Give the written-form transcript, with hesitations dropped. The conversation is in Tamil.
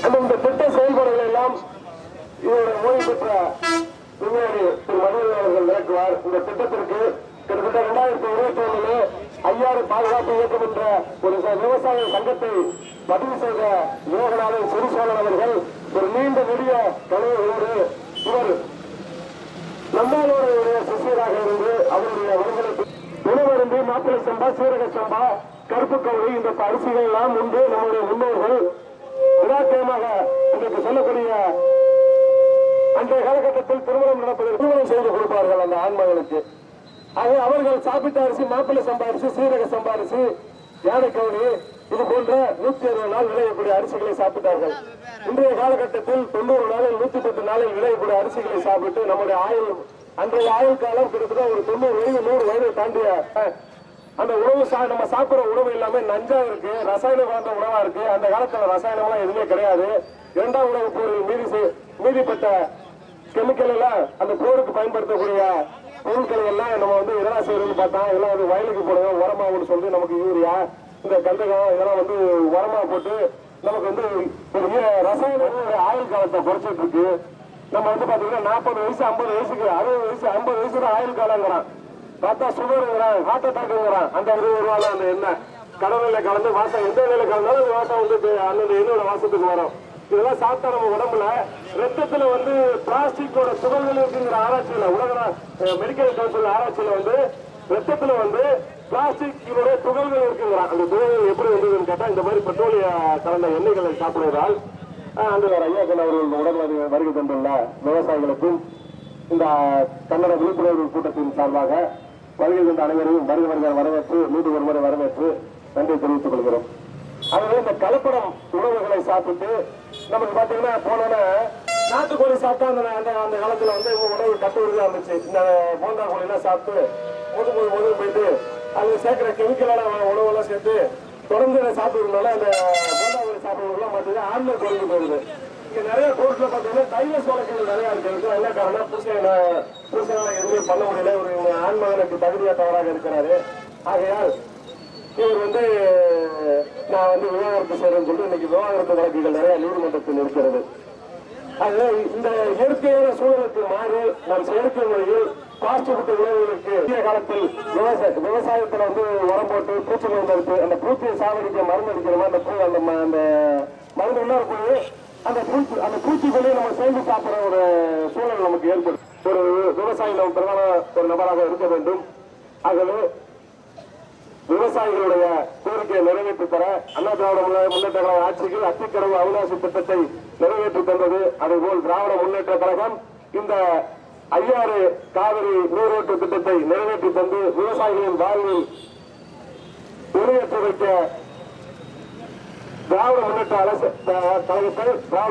இந்த திட்ட செயல்பாடுகள் எல்லாம் இதோட ஓய்வு பெற்ற விஞ்ஞானி திரு மதிவதன் அவர்கள் விளக்குவார். இந்த திட்டத்திற்கு கிட்டத்தட்ட 2021 ஐயாறு பாதுகாப்பு இயக்கம் என்ற ஒரு விவசாய சங்கத்தை பதிவு செய்த யோகநாதன் சிறிசோழன் அவர்கள் ஒரு நீண்ட நெடிய கனவோடு இவர் நம்மளுடைய சிஷியராக இருந்து அவருடைய வழிகளுக்கு உணவருந்தி மாப்பிளை சம்பா, சீரக சம்பா, கருப்பு கவுளி இந்த அரிசிகள் எல்லாம் உண்டு. நம்முடைய முன்னோர்கள் விழாக்கியமாக இன்றைக்கு சொல்லக்கூடிய அன்றைய காலகட்டத்தில் திருமணம் நடப்பதற்கு திருமணம் செய்து கொடுப்பார்கள் அந்த ஆண்மகளுக்கு. ஆக அவர்கள் சாப்பிட்ட அரிசி மாப்பிளை சம்பா அரிசி, சீரக சம்பா அரிசி, யானைக்கவுனி இது போன்ற 160 நாள் விளையக்கூடிய அரிசிகளை சாப்பிட்டார்கள். இன்றைய காலகட்டத்தில் 90 நாளில் 110 நாளில் விளையக்கூடிய அரிசிகளை சாப்பிட்டு நம்முடைய அன்றைய ஆயுள் காலம் கிட்டத்தட்ட ஒரு 90 வயது 100 வயதை தாண்டிய அந்த உணவு நம்ம சாப்பிடுற உணவு எல்லாமே நஞ்சா இருக்கு, ரசாயனம் கலந்த உணவா இருக்கு. அந்த காலத்துல ரசாயனம் எல்லாம் எதுவுமே கிடையாது. 2ஆம் உலக போரில் மீதிப்பட்ட கெமிக்கல் எல்லாம் அந்த போருக்கு பயன்படுத்தக்கூடிய பொருட்களை எல்லாம் நம்ம என்ன செய்யறதுன்னு பார்த்தா எல்லாம் வந்து வயலுக்கு போடுவோம் உரமாவுன்னு சொல்லி நமக்கு யூரியா இந்த கந்தகம் இதெல்லாம் வந்து உரமா போட்டு நமக்கு வந்து ஒரு ரசாயன ஆயுள் காலத்தை குறைச்சிட்டு இருக்கு. நம்ம வந்து பாத்தீங்கன்னா 40 வயசு 50 வயசுக்கு 60 வயசு 50 வயசு தான் ஆயுள் காலங்கிறான். பார்த்தா சுகருங்கிறான், ஹார்ட் அட்டாக்குங்கிறான். அந்த 20 ரூபாய் அந்த எண்ணெய் கடவுள கலந்து வாசம் எந்த நிலையில கலந்தாலும் அந்த வாசம் வந்து அந்த எண்ணெயோட வாசத்துக்கு வரும். இதெல்லாம் சாப்பிட்டா நம்ம உடம்புல ரத்தத்துல வந்து பிளாஸ்டிக்கோட துகள்கள் இருக்குங்கிற ஆராய்ச்சியில உலக மெடிக்கல் கவுன்சில் ஆராய்ச்சியில வந்து ரத்தத்துல வந்து பிளாஸ்டிக் துகள்கள் இருக்குங்கிறான். அந்த துகள்கள் எப்படி வந்ததுன்னு கேட்டா இந்த மாதிரி பெட்ரோலிய கலந்த எண்ணெய்களை சாப்பிடுவதால் அந்த ஐயாக்கள் அவர்கள் உடல் வருகை தந்துள்ள விவசாயிகளுக்கும் இந்த கன்னட விழிப்புணர்வு கூட்டத்தின் சார்பாக வருகை தந்த அனைவரையும் வரவேற்று மீண்டும் ஒருமுறை வரவேற்று நன்றி தெரிவித்துக் கொள்கிறோம். அதுவே இந்த கலப்படம் உணவுகளை சாப்பிட்டு நமக்கு பாத்தீங்கன்னா போனோன்னா நாட்டுக்கோழி சாப்பிட்டா அந்த காலத்துல வந்து உணவு கட்டுறதா இருந்துச்சு. இந்த போண்டா கோழி எல்லாம் சாப்பிட்டு முதுகு போயிட்டு அது சேர்க்கிற கெமிக்கலான உணவெல்லாம் சேர்த்து தொடர்ந்து சாப்பிடுறதுனால அந்த போண்டா கோழி சாப்பிடுறதுலாம் பார்த்தீங்கன்னா ஆண்மை குறைந்து போகுது. இங்க நிறைய கோர்ட்ல பாத்தீங்கன்னா டைவர்ஸ் வழக்குகள் நிறைய இருக்கு. என்ன காரணம், புருஷனால எதுவுமே பண்ண முடியல, ஒரு ஆண்மகனுக்கு தகுதியற்றவராக இருக்கிறாரு. ஆகையால் இவர் வந்து நான் வந்து விவாகரத்து செய்யறேன்னு சொல்லி இன்னைக்கு விவாகரத்து வழக்குகள் நிறைய நீதிமன்றத்தில் இருக்கிறது. அது இந்த இயற்கையான சூழலுக்கு மாறி நாம் செயற்கை முறையில் பிளாஸ்டிக் உணவுகளுக்கு காலத்தில் விவசாயத்துல வந்து உரம் போட்டு பூச்சி மருந்து இருக்கு. அந்த பூச்சியை சாவடிக்க மருந்து அடிக்கிறோமா அந்த மருந்து என்ன போய் அந்த பூச்சிக்குள்ளேயே நம்ம சேர்ந்து சாப்பிடுற ஒரு சூழல் நமக்கு ஏற்படும். ஒரு விவசாயி நம்ம பிரதான ஒரு நபராக இருக்க வேண்டும். ஆகவே விவசாயிகளுடைய கோரிக்கையை நிறைவேற்றி தர அண்ணா திராவிட முன்னேற்ற கழக ஆட்சியில் அத்திக்கடவு அவிநாசி திட்டத்தை நிறைவேற்றி தந்தது. அதேபோல் திராவிட முன்னேற்ற கழகம் இந்த 6 காவிரி நீரோட்ட திட்டத்தை நிறைவேற்றி தந்து விவசாயிகளின் வாழ்வில் நிறைவேற்றி வைக்க திராவிட முன்னேற்ற கழகத்தை திராவிட